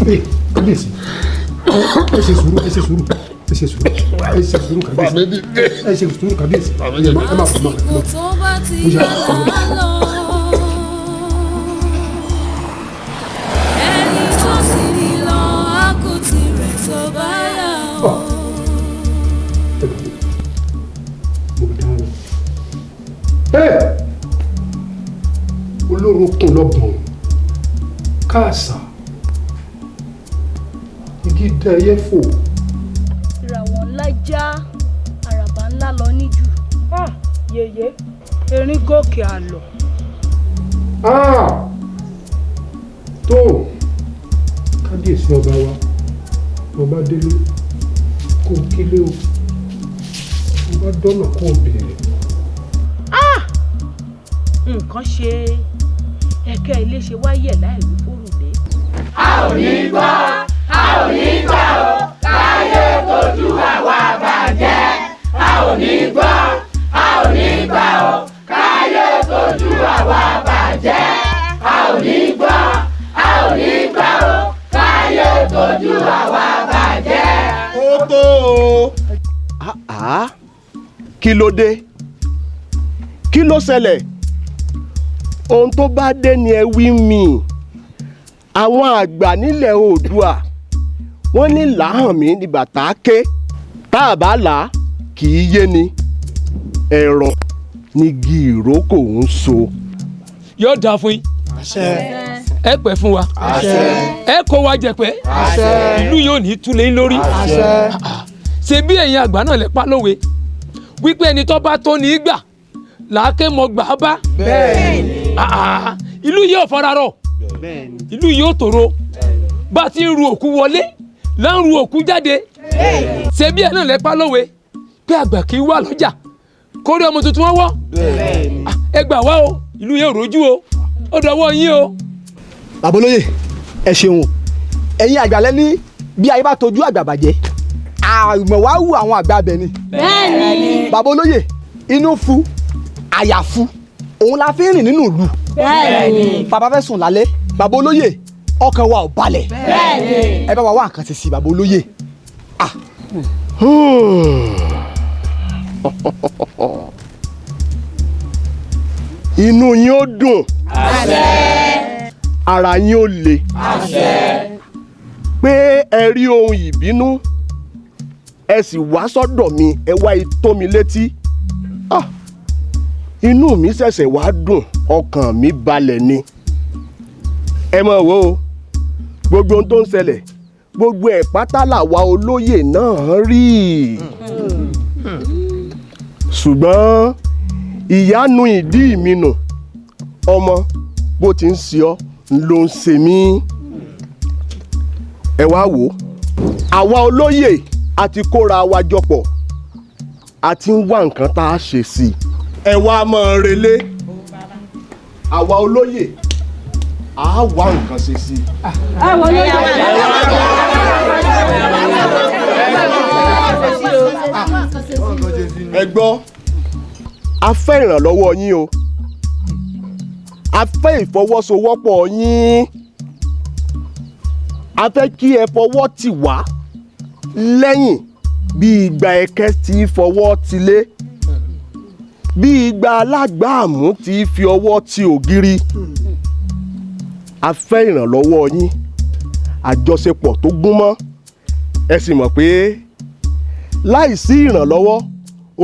kábíyèsí ẹ ṣe sùúrù kábíyèsí ẹ má fọ mọ́. Olórúnkún lọ́gbọ̀n káàsà igi dẹyẹ fò. ìràwọ̀ ńlá já àràbà ńlá lọ níjù. yèyé erin gòkè àlọ́. tó kábíyèsí ọba wa ọba délé kó kílé o ọba dọ́nà kó béèrè. nǹkan ṣe ẹ̀kẹ́ ilé ṣe wáyé láì wí fórùlé. a ò ní gbọ́ a ò ní gbà ó káyé tójú àwa bàjẹ́. a ò ní gbọ́ a ò ní gbà ó káyé tójú àwa bàjẹ́. a ò ní gbọ́ a ò ní gbà ó káyé tójú àwa bàjẹ́. ó tó o. kí ló dé kí ló ṣẹlẹ̀ ohun tó bá dé ni ẹ wí mi. àwọn àgbà nílẹ̀ oòdùà wọ́n ní làhàn mí ní bàtà ké tá a bá là á kì í yé ni ẹ̀rọ ni igi ìrókò ń so. yóò dáa fún yín. àṣẹ. ẹ pẹ́ fún wa. àṣẹ. ẹ kó wa jẹ̀pẹ́. àṣẹ. ìlú yóò ní túlẹ̀ lórí. àṣẹ. ṣe bí ẹ̀yin àgbà náà lẹ pa lówe wípé ẹni tó bá tó ní í gbà làákè mọ gbà á bá. bẹ́ẹ̀ni. ìlú yìí ò fara rọ ìlú yìí ò tòrò bá a ti ń ru òkú wọlé là ń ru òkú jáde ṣe bí ẹ náà lẹ pa lówe pé àgbà kì í wà lọ́jà kórè ọmọ tuntun wọn wọ́ ẹ gbà wá o ìlú yìí ò rojú o ó dọwọ́ yín o. bàbá olóyè ẹ ṣeun ẹ̀yin àgbàlẹ́ ní bí ayé bá tọ́jú àgbà bàjẹ́ àmọ̀ wá wù àwọn àgbà abẹ ni. bẹ́ẹ̀ni. bàbá olóyè inú fu àyàfu òun la fi ń rìn nínú ìlú. bẹ́ẹ̀ni. bàbá fẹ́ sùn lálẹ́ bàbá olóyè ọkàn wa ò balẹ̀. bẹ́ẹ̀ni. ẹ bá wa wá nǹkan ti sí bàbá olóyè. inú yín ó dùn. àṣẹ. ara yín ó le. àṣẹ. pé ẹ rí ohun ìbínú ẹ sì wá sọ́dọ̀ mi ẹ wá tó mi létí. inú mi ṣẹ̀ṣẹ̀ wá dùn ọkàn mi balẹ̀ ni. ẹ mọ̀ wò ó gbogbo ohun tó ń ṣẹlẹ̀ gbogbo ẹ̀ pátá làwa olóyè náà rí. ṣùgbọ́n ìyanu ìdí mi nù ọmọ bó ti ń ṣe ọ́ ló ń ṣe mí. ẹ wá wò ó àwa olóyè a ti kóra wa jọpọ̀ a ti ń wá nǹkan tá a ṣe sí i. ẹ wá máa relé àwa olóyè a wá nǹkan ṣe sí i. ẹ wọlé ẹ gbọ́ a fẹ́ ìrànlọ́wọ́ yín o a fẹ́ ìfọwọ́sowọ́pọ̀ yín a fẹ́ kí ẹ fọwọ́ tì wá lẹ́yìn bí ìgbà ẹ̀kẹ́ ti fọwọ́ tilé bí ìgbà alágbàámú ti fi ọwọ́ ti ògiri. a fẹ́ ìrànlọ́wọ́ yín àjọṣepọ̀ tó gúnmọ́ ẹ sì mọ̀ pé láìsí ìrànlọ́wọ́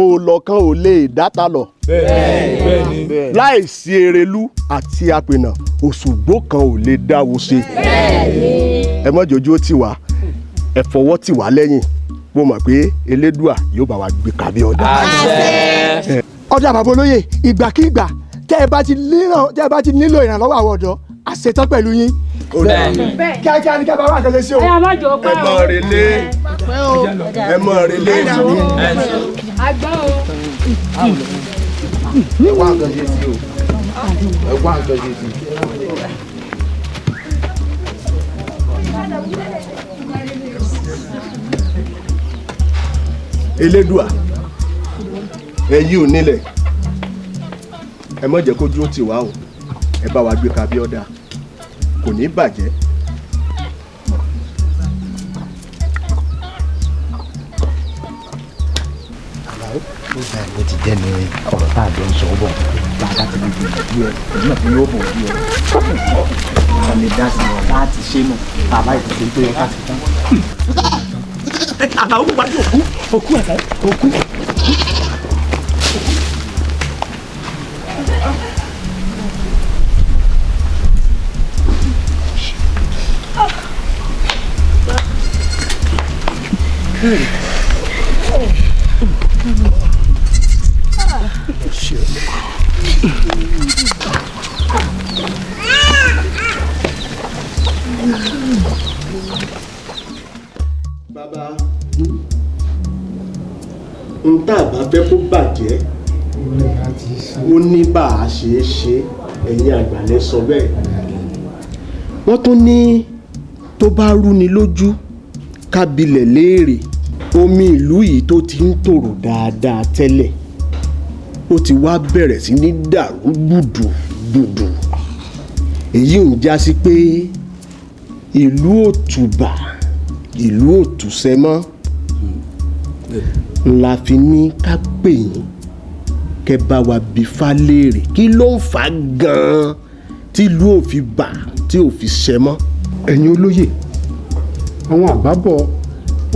òòlọ̀kan ò lè dáta lọ. bẹ́ẹ̀ni. láìsí erelú àti apènà òṣùgbó kan ò lè dáwó ṣe. ẹ mọ́ jòjú ó tì wá ẹ fọwọ́ tì wá lẹ́yìn mo mọ̀ pé elédùà yóò bá wa gbé kàbí ọ̀dà. ọ̀dà bàbá olóyè ìgbàkigbà tẹ́ ẹ bá ti nílò ìrànlọ́wọ́ àwọn ọ̀dọ́ a ṣetán pẹ̀lú yín. kíákíá ní kábàárà àkànṣe sí o. ẹ má jọ pẹ́ o. ẹ mọ̀ relé ẹ mọ̀ relé àgbà o. ẹ wá nǹkan ṣe sí o ẹ wá nǹkan ṣe sí. elédùà ẹ̀yin ò nílẹ̀ ẹ má jẹ́ kó dúró tì wá o ẹ bá wa gbé kabí ọ̀dà kò ní bàjẹ́ bó ti jẹ́ ní ọ̀rọ̀ tá a jọ ń sọ bọ̀ bàbá ti di ìlú ẹ̀ náà tí yóò bọ̀ bí ẹ ọ̀rọ̀ lè dá sí wọn láti ṣe nù bàbá ìtòkè tó yẹ ká ti tán. àbá òkú wájú òkú àbá òkú. Bàbá n tá a bá fẹ́ kó bàjẹ́ ó ní bá a ṣe é ṣe ẹ̀yin àgbàlẹ̀ sọ bẹ́ẹ̀. Wọ́n tún ní tó bá rúni lójú kábilẹ̀ léèrè omi ìlú yìí tó ti ń tòrò dáadáa tẹ́lẹ̀ ó ti wá bẹ̀rẹ̀ sí ní dàrú gbùdùgbùdù èyí ò ń já sí pé ìlú ò tùbà ìlú ò tùsẹ́ mọ́ la fi ní ká pè yín kẹ́ bá wa bí fáléèrè kí ló ń fà gan-an tí ìlú ò fi bà tí ò fi ṣẹ mọ́. ẹ̀yin olóyè àwọn àgbà bọ̀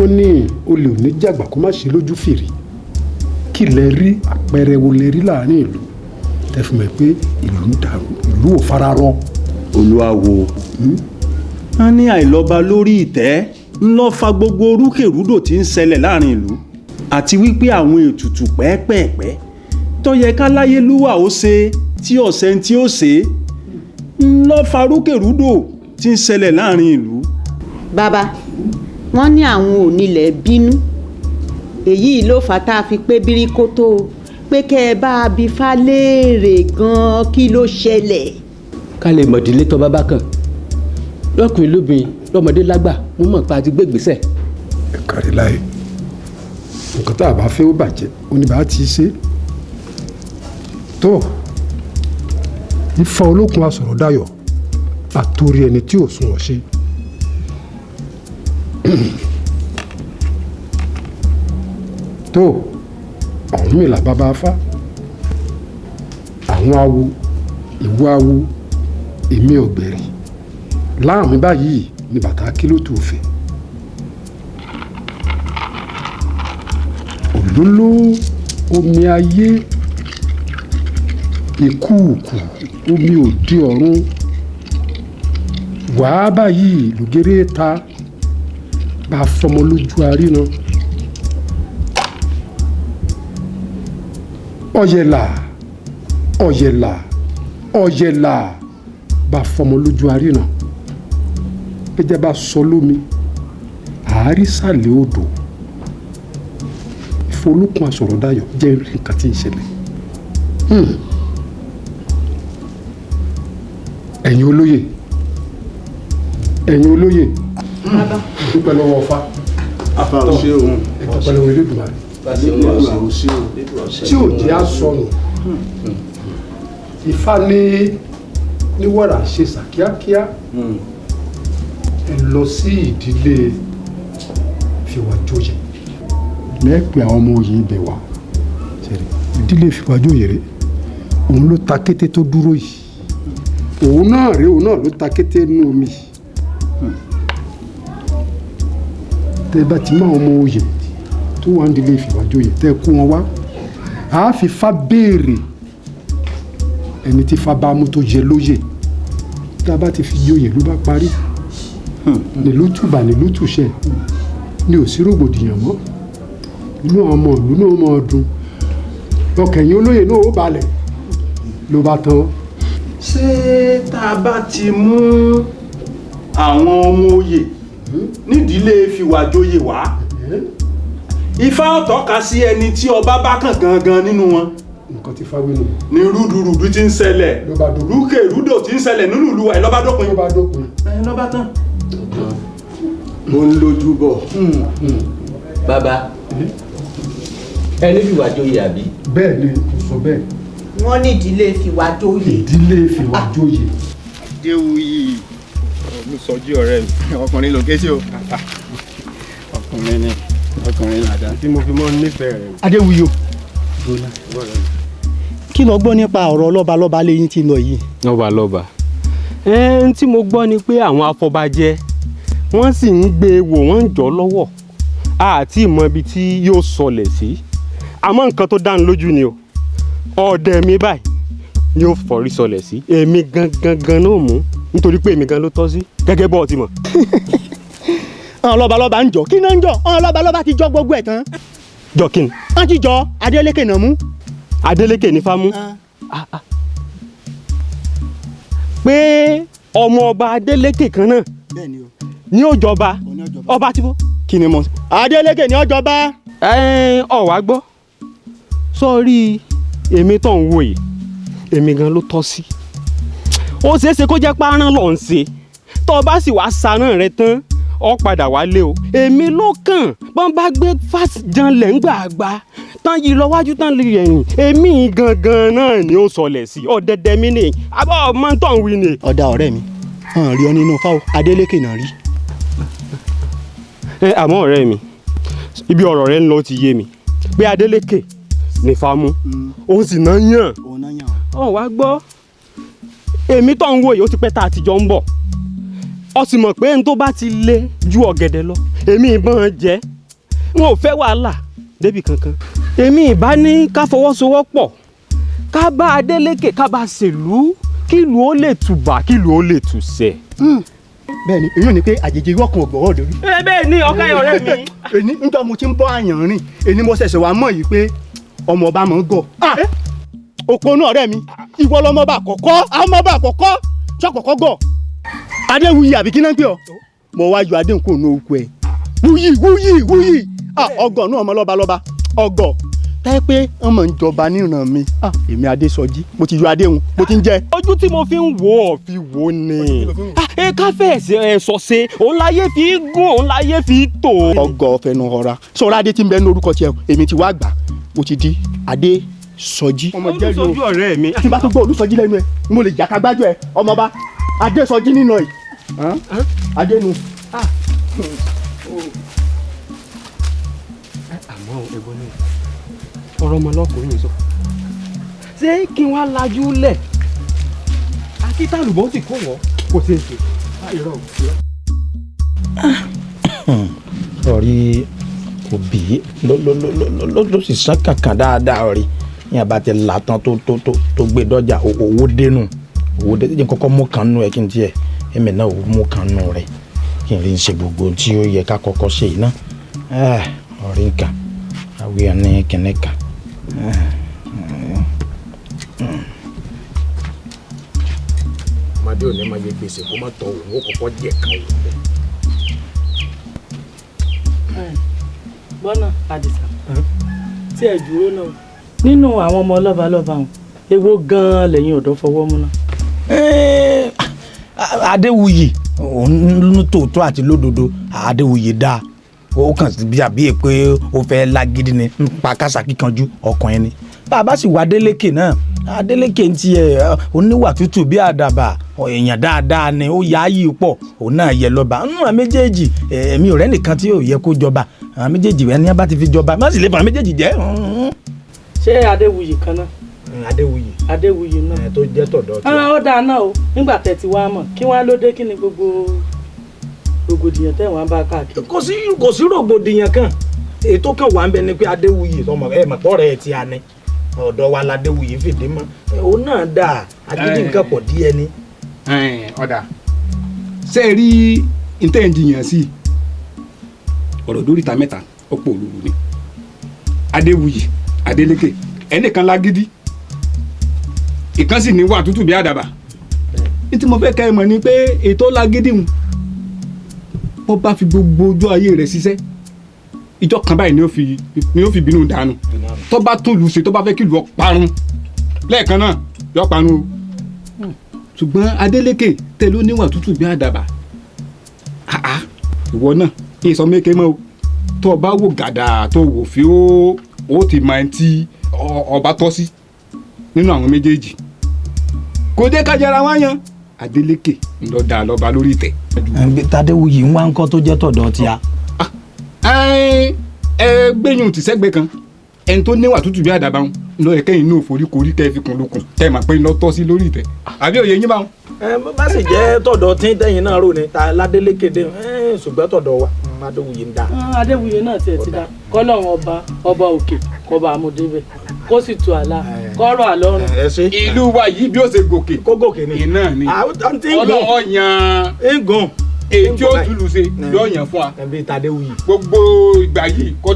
ó ní olè ò ní jàgbà kó má ṣe lójú fèrè kí lẹ rí àpẹẹrẹ wo lẹ rí láàrin ìlú tẹ́ fi mọ̀ pé ìlú ń dàrú ìlú ò fara rọ. Olúawo wọ́n ní àìlọ́ba lórí ìtẹ́ ń lọ fa gbogbo orúkèrúdò tí ń ṣẹlẹ̀ láàrin ìlú àti wípé àwọn ètùtù pẹ́ẹ́pẹ́ẹ́pẹ́ tó yẹ ká láyélúwà ó ṣe tí ọ̀sẹ̀ tí ó ṣe ń lọ fa orúkèrúdò tí ń ṣẹlẹ̀ láàrin ìlú. Bàbá wọ́n ní àwọn onílẹ̀ bínú èyí ló fà tá a fi pé bíríkótó pé kẹ́ ẹ bá a bí fáléèrè gan-an kí ló ṣẹlẹ̀. ká lè mọ̀dílé tọ́ bàbá kan lọ́kùnrin lóbìnrin lọ́mọdé lágbà mo mọ̀ pa àti gbégbèsè. ẹ kárí láyé nǹkan tá a bá fẹ́ ó bàjẹ́ oníbàá ti ṣe tó Ifá olókun asọ̀rọ̀ dayọ̀ àtòrí ẹni tí ò sún ọ̀ ṣe. tó ọ̀hún mi là bàbá afá àwọn awo ìwọ awo èmi ọ̀gbẹ̀rì láàmì báyìí ni bàtà kílótù òfin òlóló omi ayé ìkúùkù omi òdi ọ̀run wàá báyìí lùgẹ́rẹ́ ta bá fọmọ lójú àríná ọ̀yẹ̀là ọ̀yẹ̀là ọ̀yẹ̀là bá fọmọ lójú àríná péjẹ bá sọ lómi àárí sàlẹ̀ odò ìfolókun asọ̀rọ̀ dayọ̀ jẹ́ nǹkan tí ń ṣẹlẹ̀. ẹ̀yin olóyè ẹ̀yin olóyè dúpẹ́ lọ́wọ́ Ọ̀fà afa ò ṣe òun dúpẹ́ lọ́wọ́ Elédùmarè tí ò jẹ́ àsọnù Ifá ní wàrà ṣe sàkíákíá ẹ lọ sí ìdílé Fìwàjòyè lẹ́pẹ́ àwọn ọmọ òye ibẹ̀ wá ìdílé Fìwàjòyè rẹ̀ òun ló ta kété tó dúró yìí òun náà rèé òun náà ló ta kété nínú omi tẹ́ bá ti máa ọmọ òye tó wà nídìílé Fìwàjòyè tẹ́ kó wọn wá a fi Fá béèrè ẹni tí Fá bá mú tó jẹ lóyè tá a bá ti fi joyè ló bá parí nílùú tùbà nílùú tùṣẹ ní ò sí rògbòdìyàn mọ́ inú àwọn ọmọ ìlú náà mọ ọdún ọkẹyìn olóyè náà ó balẹ̀ ló bá tán. ṣé tá a bá ti mú àwọn ọmọ oyè nídìílé Fìwàjòyè wá Ifá ó tọ́ka sí ẹni tí ọba bá kàn gangan nínú wọn. nǹkan tí Fáwé nù. ní rúdurùdu tí ń ṣẹlẹ̀ rúkèrúdò tí ń ṣẹlẹ̀ nínú ìlú wa ẹ̀ lọ́ba dópin. lọ́ba tán. mo ń lójú bọ̀. bàbá ẹni Fìwàjòyè àbí. bẹ́ẹ̀ ni kò sọ bẹ́ẹ̀. wọ́n ní ìdílé Fìwàjòyè. ìdílé Fìwàjòyè. Adéwuyì olùsọjí ọ̀rẹ́ mi ọkùnrin lòkèsí o ọkùnrin ni ọkùnrin làdá tí mo fi mọ́ nífẹ̀ẹ́ rẹ̀. Adéwuyì o kí ló gbọ́ nípa ọ̀rọ̀ lọ́balọ́ba lẹ́yìn tí ń lọ yìí. lọ́balọ́ba ẹn tí mo gbọ́ ni pé àwọn afọbajẹ wọ́n sì ń gbé e wò wọ́n ń jọ lọ́wọ́ àti ìmọ̀ ibi tí yóò sọlẹ̀ sí àmọ́ nǹkan tó dáni lójú ni o ọ̀dẹ̀ mi báyìí ni ó forí sọlẹ̀ sí èmi gangan ló mú nítorí pé èmi gan ló tọ́ sí gẹ́gẹ́ bọ́ ọ ti mọ̀. àwọn lọ́balọ́ba ń jọ kí náà ń jọ àwọn lọ́balọ́ba ti jọ gbogbo ẹ̀ tán. jọ kí ni. wọ́n ti jọ Adeleke náà mú. Adeleke ní fámú. pé ọmọ ọba Adeleke kan náà ní ó jọba ọba tí bó kí ni mo. Adeleke ní ó jọba. ọ̀wá gbọ́ sọ́ọ́rí èmi tó ń wò yìí èmi gan ló tọ́ sí. ó ṣeéṣe kó jẹ́ párán lọ́ọ́ ń ṣe tó o bá sì wá sarán rẹ tán ọ padà wálé o èmi ló kàn bọ́n bá gbé fásitìjanlẹ̀ ń gbàgbà tán yìí lọ wájú tán lè yẹ̀yìn èmi gangan náà ni ó sọlẹ̀ sí ọ̀dẹ̀dẹ̀ mi ni abọ́ ọmọ tó ń wí ni. ọ̀dà ọ̀rẹ́ mi hàn rí ọ nínú fáwọn Adeleke náà rí. àmọ́ ọ̀rẹ́ mi ibi ọ̀rọ̀ rẹ ń lọ ti yé mi pé Adeleke ní fámú òun sì náà yàn ọ̀ wá gbọ́ èmi tó ń wò yìí ó ti pẹ́ tá a ti jọ ń bọ̀ ọ sì mọ̀ pé n tó bá ti lé ju ọ̀gẹ̀dẹ̀ lọ èmi ìbọn jẹ́ wọn ò fẹ́ wàhálà débi kankan èmi ìbá ní ká fọwọ́sowọ́pọ̀ ká bá Adeleke ká bá ṣèlú kílùú ó lè tùbà kílùú ó lè tùṣẹ́. bẹ́ẹ̀ni èyí ò ní pé àjèjì wọkàn ọgbọwọ lórí. bẹ́ẹ̀ ni ọkọ ọ̀rẹ́ mi. èní nígbà mo ti ń bọ́ àyàn rìn èní mo ṣẹ̀ṣẹ̀ wá mọ̀ yìí pé ọmọ ọba mọ̀ ń gọ̀. òpó náà ọ̀rẹ́ mi ìwọ lọmọba àkọ́kọ́ àmọba àkọ́kọ́ ṣàkọ́kọ́ gọ̀. Adéwuyì àbí kí náà ń pè ọ́ mo wá yọ adé nǹkan ònà òkú ẹ̀ wúyì ọgọ̀ náà ọmọ lọ́balọ́ba ọgọ̀ táyé pé ọmọ ìjọba níran mi èmi Adésọjí mo ti yọ adéhùn mo ti ń jẹ. ojú tí mo fi ń wò ọ́ fi wò ni káfẹ́ ẹ̀sọ̀ ṣe òun láyé fi gún òun láyé fi tò. ọgọ̀ fẹnu ọ̀ra sọ̀rọ̀ adé tí ń bẹ ní orúkọ tiẹ̀ èmi ti wá gbà mo ti di Adésọjí. Olùsọjí ọ̀rẹ́ mi. tí bá tó gbọ́ Olùsọjí lẹ́nu ẹ̀ mo lè jà kágbájú ẹ̀ ọmọba Adésọjí nínú ẹ̀ adénu. àmọ́ ẹ̀gbọ́n náà ọ̀rọ̀ ọmọ ọlọ́kùnrin sọ ṣé kí wọ́n á lajú lẹ̀ akítàlùbọ́ sì kó wọ́ kò ṣeé ṣe. sọ̀rí òbí ló sì sán kankan dáadáa rí ní àbátẹ làtàn tó gbé dọ́jà owó dénú owó dé jẹ́ kọ́kọ́ mú kan nù ẹ̀ kí n tiẹ̀ èmi náà ò mú kan nù rẹ̀ kí n rí n ṣe gbogbo tí ó yẹ ká kọ́kọ́ ṣe yìí náà ọ̀rí nǹkan àwíyàn ní kìnìkan. ọmọdé ò ní máa yẹ gbèsè kó má tọ òun ó kọ́kọ́ jẹ kan òun bẹ́ẹ̀. gbọ́nà àdìsá tí ẹ dúró náà nínú àwọn ọmọ lọ́balọ́ba wọn èwo gan-an lẹ́yìn ọ̀dọ́ fọwọ́ mú náà. Adéwuyì òun tòótọ́ àti lódodo Adéwuyì dáa ó kàn sí bí àbí pé ó fẹ́ lágídí ni nípa kásá kíkanjú ọkùnrin ni bàbá sì wá Adeleke náà Adeleke ń tiẹ̀ oníwà tútù bí àdàbà èèyàn dáadáa ni ó yá yìí pọ̀ òun náà yẹ lọ́ba nínú àwọn méjèèjì èmi ò rẹ́ nìkan tí ò yẹ kó jọba àwọn méjèèjì rẹ ní abá ti fi jọba má sì lè fà àwọn méjèèjì jẹ́. ṣé Adéwuyì kan náà. Adéwuyì náà tó jẹ́ tọ̀dọ̀ tí. ó dáa náà o nígbà tẹ́ ti wá mọ̀ kí wọ́n á lóde kí ni gbogbo rògbòdìyàn tẹ́ wọ́n bá káàkiri. kò sí rògbòdìyàn kan ètò kan wà ń bẹ ni pé Adéwuyì ọmọ ẹ mọ̀ pọ̀ rẹ̀ ti a ní ọ̀dọ̀ wa l'Adéwuyì fìdí mọ́ òun náà dà agídí nǹkan pọ̀ díẹ̀ ni. ọ̀dà ṣe é rí ntẹ́ǹdìyàn sí ọ̀rọ̀ dóríta mẹ́ta ọ̀pọ̀ olùlù ni Adéwuyì Adeleke ẹnìkan lágídí ìkan sì ní wà tútù bí àdàbà ní tí mo fẹ́ kẹ́ ẹ mọ̀ ni pé ètò lágídí ń wọ́n bá fi gbogbo ojú ayé rẹ̀ ṣiṣẹ́ ìjọ kan báyìí ni ó fi bínú dànù tó bá tún lù ú ṣe tó bá fẹ́ kí lù ọ́ parun lẹ́ẹ̀kan náà yọ parun o ṣùgbọ́n Adeleke tẹ ló níwà tútù bí àdàbà ìwọ náà ìsọ mẹ́kẹ́ mọ́ o tó o bá wò gàdà tó wò fi ó ti máa ń tí ọba tọ́ sí nínú àwọn méjèèjì kò dé kájára wá yan Adeleke ńlọ dà lọ́ba lórí ìtẹ́. Tadéwuyì ń wá ń kọ́ tó jẹ́ tọ̀dọ̀ tí a. ẹ gbẹ̀yìn tì sẹ́gbẹ̀ẹ́ kan ẹni tó níwà tútù bí àdàbà ń lọ ẹ̀kẹ́ inú òforíkorí kẹ́ ẹ fi kùn lókun kẹ́ ẹ mà pé iná tọ́ sí lórí ìtẹ́ àbí òye yín báwọn. bó bá sì jẹ́ tọ̀dọ̀ tí tẹ̀yìn náà rò ní ta ládélékéde ṣùgbọ́n tọ̀dọ̀ wa Adéwuyè ń da. Adéwuyè náà tiẹ̀ ti da kọ́lọ́run ọba òkè kọba àmúdébẹ̀ kó sì tu àlà kọ́rọ̀ àlọ́run. ìlú wa yìí bí ó ṣe gòkè kó gòkè ni iná ni ọlọ́wọ́ yan èyí tí ó túlù ṣe yóò yàn fún wa gbogbo ìgbà yìí kó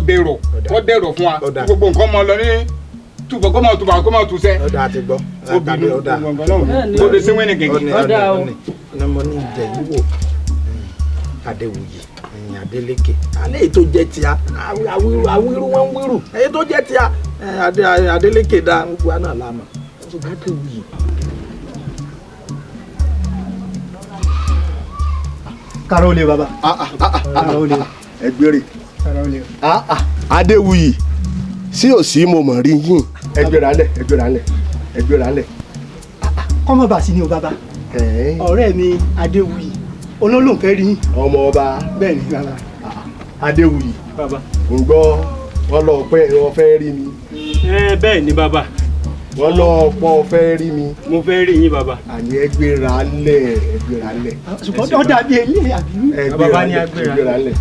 dẹrọ̀ fún wa gbogbo nǹkan mọ lọ ní túbọ̀ kó máa túṣẹ́. ọ̀dà àti gbọ́ obìnrin tó lè ṣe wẹ́nì gẹ̀gẹ̀. ọ̀dà o. ní mo ní ìjẹ yìí wò Adéwuyè Adélékè alẹ́ èyí tó jẹ́ tíá àwírú wọn ń wírù èyí tó jẹ́ tíá Adélékè dá gbogbo àná lámà ṣùgbọ́n Adéwuyè. kára ó lè bàbá. kára ó lè. ẹgbẹ́rẹ́. kára ó lè. Adéwuyè sí ò sí mo mọ̀ rí yín. ẹgbẹ́ra lẹ̀. kọ́mọ bá sí ni o bàbá. ọ̀rẹ́ mi Adéwuyè olólùfẹ́ rí yín. ọmọ ọba. bẹ́ẹ̀ ni bàbá. Adéwuyè. bàbá. ń gbọ́ wọ́n lọ pé wọ́n fẹ́ rí mi. bẹ́ẹ̀ ni bàbá. wọ́n lọ pọ̀ fẹ́ rí mi. mo fẹ́ rí yín bàbá. àní ẹgbẹ́ra lẹ̀. ṣùgbọ́n ó dàbí ilé àbí. bàbá ní ẹgbẹ́ra lẹ̀.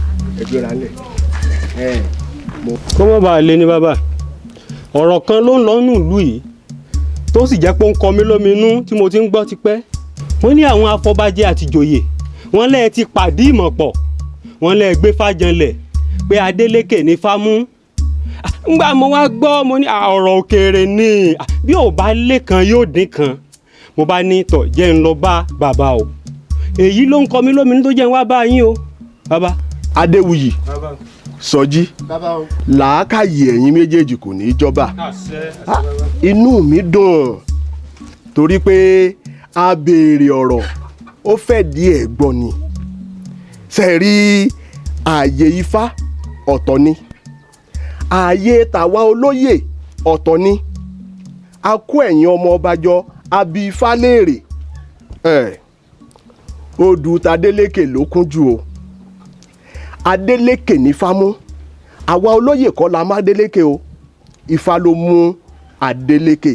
kó má bàa lé ní bàbá ọ̀rọ̀ kan ló ń lọ nínú ìlú yìí tó sì jẹ́ pé ó ń kọ mí lóminú tí mo ti ń gbọ́ tipẹ́ wọ́n ní àwọn afọbajẹ àtìjòyè wọ́n lẹ́ẹ̀ ti pàdé ìmọ̀ pọ̀ wọ́n lẹ́ẹ̀ gbé fájanlẹ̀ pé Adélékè ní fámú ngbà mo wá gbọ́ mo ní ọ̀rọ̀ òkèèrè ni bí ò bá lé kan yóò dín kan mo bá ní tọ̀ jẹ́ ń lọ bá bàbá o èyí ló ń kọ mí lóminú tó jẹ́ ń wá bá yín o bàbá. Adéwuyè Sọjí làákàyè ẹ̀yin méjèèjì kò ní í jọba inú mi dùn torí pé a béèrè ọ̀rọ̀ ó fẹ́ díẹ̀ gbọ́ ni ṣe rí ààyè Ifá ọ̀tọ̀ ni ààyè tàwa olóyè ọ̀tọ̀ ni a kó ẹ̀yin ọmọ ọba jọ a bi Ifá léèrè odù tAdélékè ló kún jù o Adélékè ní fámú àwa olóyè kọ́ la má Adélékè o Ifá ló mú Adélékè